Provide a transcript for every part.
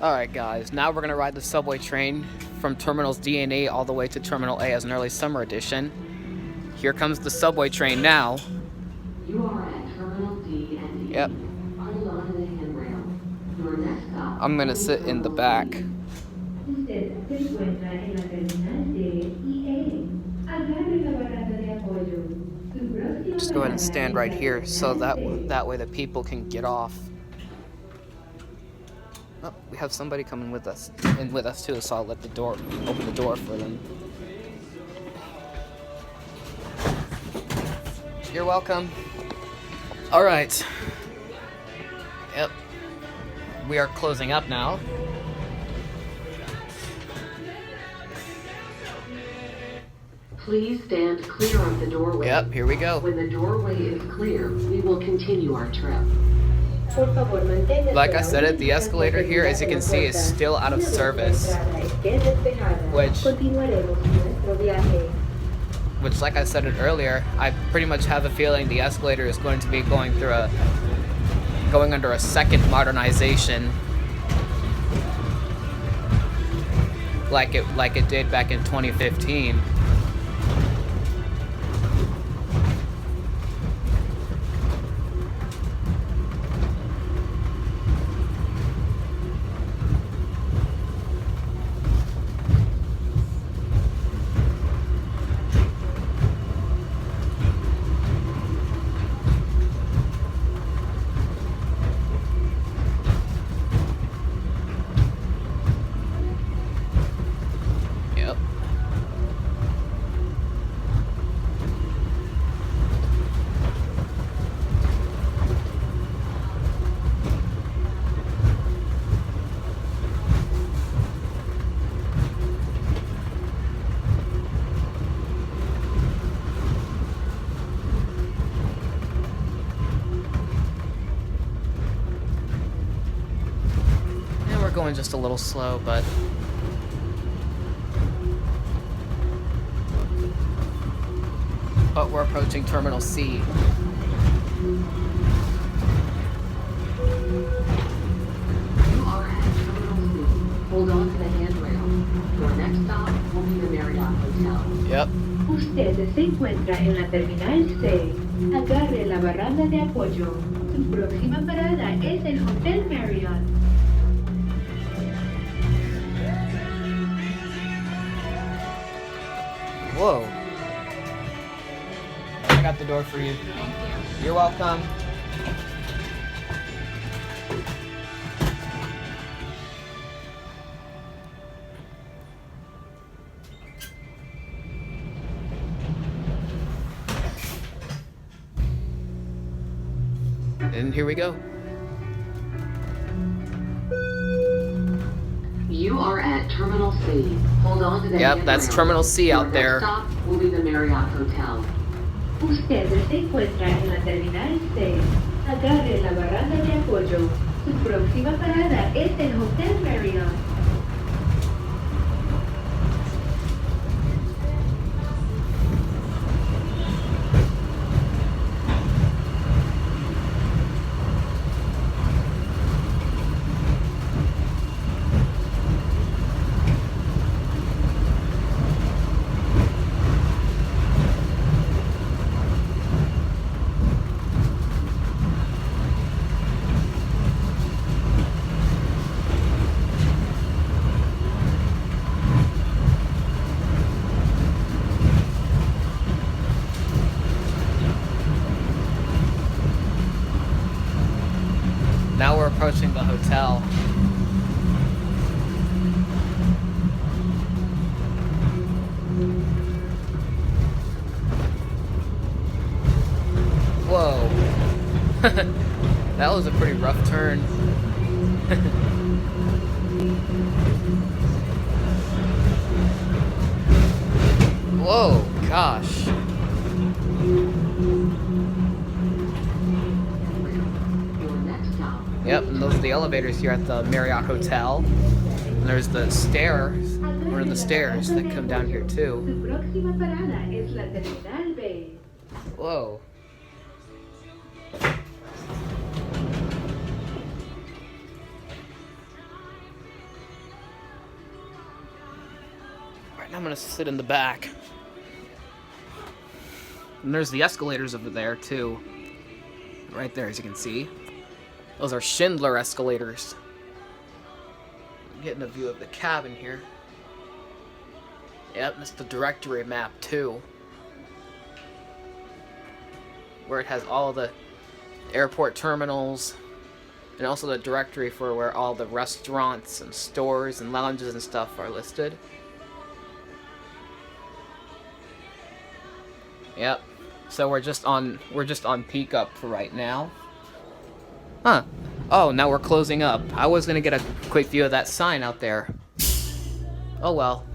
Alright guys, now we're gonna ride the subway train from Terminals D and E all the way to Terminal A as an early summer edition. Here comes the subway train now. You are at Terminal D and E. Yep. Hold on to the handrail. Your next stop. I'm gonna sit in the back. Usted se encuentra en la terminal de EA. Agarre la barrada de apoyo. Su próxima Just go ahead and parada stand es right la here so terminal that way the people can get off. Oh, we have somebody coming with us too, so I'll open the door for them. You're welcome. Alright. Yep. We are closing up now. Please stand clear of the doorway. Yep, here we go. When the doorway is clear, we will continue our trip. Like I said, the escalator here, as you can see, is still out of service. Which, like I said it earlier, I pretty much have a feeling the escalator is going to be going under a second modernization, like it did back in 2015. Yep. And we're going just a little slow, but we're approaching Terminal C. You are at Terminal C. Hold on to the handrail. Your next stop will be the Marriott Hotel. Yep. Usted se encuentra en la terminal C. Agarre la barranda de apoyo. Su próxima parada es el Hotel Marriott. Whoa. I got the door for you. You're welcome. And here we go. You are at Terminal C. Hold on to the Yep, handrail. that's Terminal C out Your there. next stop will be the Marriott Hotel. Usted se encuentra en la terminal C. Agarre la barranda de apoyo. Su próxima parada es el Hotel Marriott. Now we're approaching the hotel. Whoa. That was a pretty rough turn. Whoa, gosh. Your next stop. Yep, and those are the elevators here at the Marriott Hotel. And there's the stairs, one of the stairs that come down here too. Su próxima parada es la terminal B. Whoa. Alright, now I'm gonna sit in the back. And there's the escalators over there, too. Right there, as you can see. Those are Schindler escalators. I'm getting a view of the cabin here. Yep, that's the directory map, too. Where it has all the airport terminals. And also the directory for where all the restaurants and stores and lounges and stuff are listed. Yep. So we're just on peak up for right now. Huh. Oh, now we're closing up. I was gonna get a quick view of that sign out there. Oh well.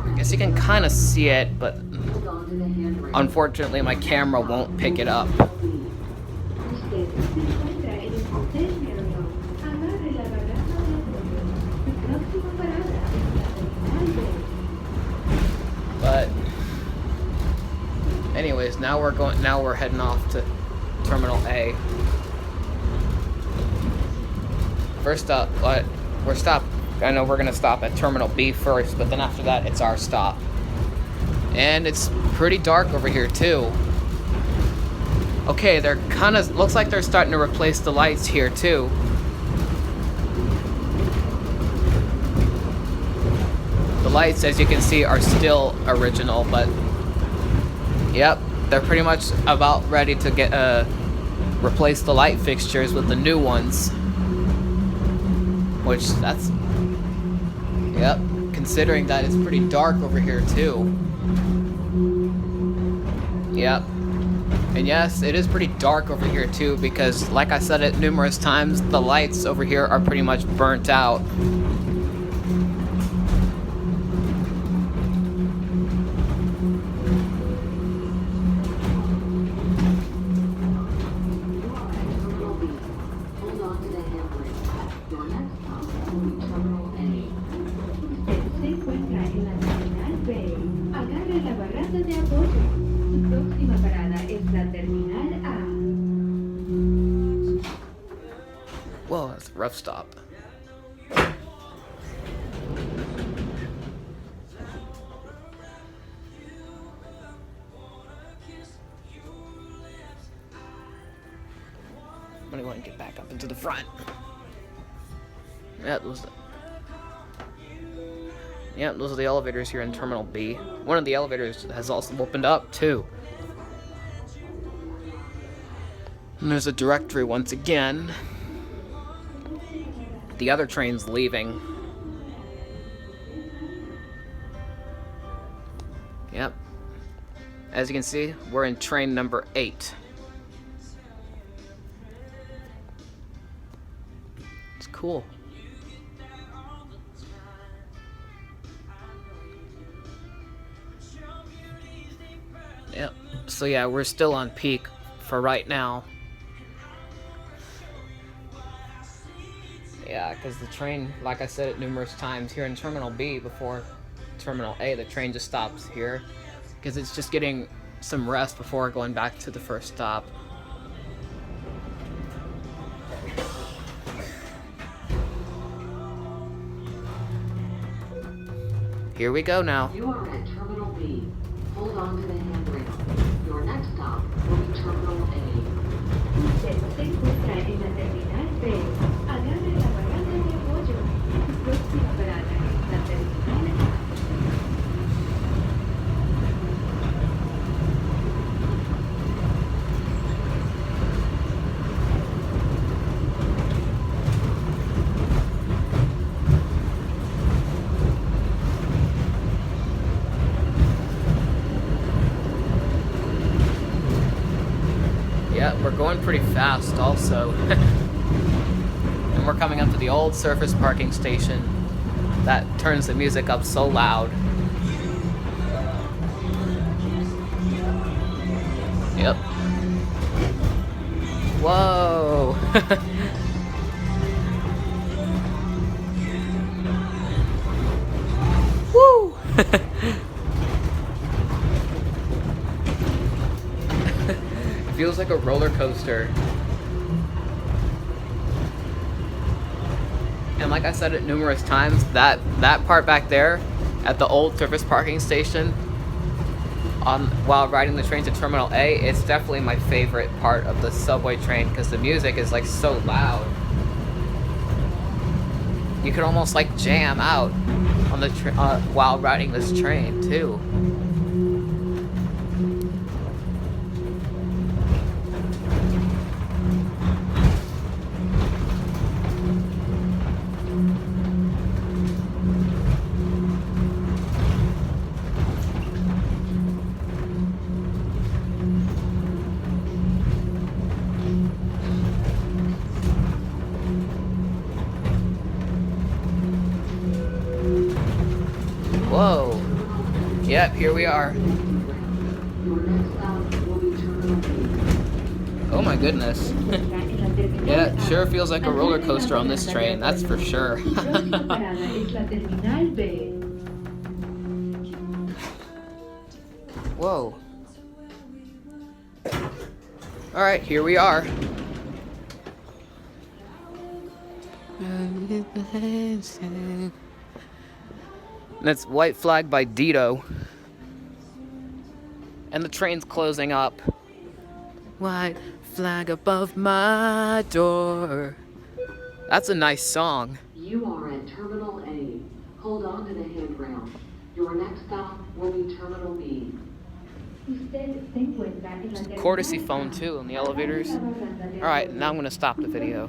I guess you can kind of see it, but Hold on to the handrail. unfortunately my camera won't pick it up. Usted se encuentra en el Hotel Marriott. Agarre la baranda de apoyo. Su próxima parada es la terminal B. But anyways, now we're heading off to Terminal A. First up, I know we're gonna stop at Terminal B first, but then after that it's our stop. And it's pretty dark over here too. Okay, they're looks like they're starting to replace the lights here too. The lights, as you can see, are still original, but yep, they're pretty much about ready to get replace the light fixtures with the new ones. Which that's yep, considering that it's pretty dark over here too. Yep. And yes, it is pretty dark over here too, because like I said it numerous times, the lights over here are pretty much burnt out. Hold on to the handrail. Your next stop will be Terminal A. Usted se encuentra en la terminal B. Agarre la baranda de apoyo. Su próxima parada es la terminal A. Whoa, that's a rough stop. I'm gonna go ahead and get back up into the front. Yeah, those are the elevators here in Terminal B. One of the elevators has also opened up, too. And there's a directory once again. The other train's leaving. Yep. As you can see, we're in train number 8. It's cool. Yep. So yeah, we're still on peak for right now. Yeah, because the train, like I said it numerous times, here in Terminal B before Terminal A, the train just stops here because it's just getting some rest before going back to the first stop. Here we go now. You are at Terminal B. Hold on to the handrail. Your next stop will be Terminal A. Usted se encuentra en la terminal B. Agarre la baranda de apoyo. Su próxima parada es la terminal A. Yeah, we're going pretty fast also. And we're coming up to the old surface parking station that turns the music up so loud. Yep. Whoa! Woo! It feels like a roller coaster. And like I said it numerous times, that part back there at the old surface parking station while riding the train to Terminal A, it's definitely my favorite part of the subway train because the music is like so loud. You could almost like jam out on the while riding this train too. Whoa. Yep, here we are. Your next stop will be Terminal B. Oh my goodness. Yeah, it sure feels like a roller coaster on this train, that's for sure. Próxima parada es la Terminal B. Whoa. Alright, here we are. That's White Flag by Dido. And the train's closing up. White flag above my door. That's a nice song. You are at Terminal A. Hold on to the handrail. Your next stop will be Terminal B. Usted se encuentra en la terminal Courtesy phone too in the elevators. Alright, now I'm gonna stop the video.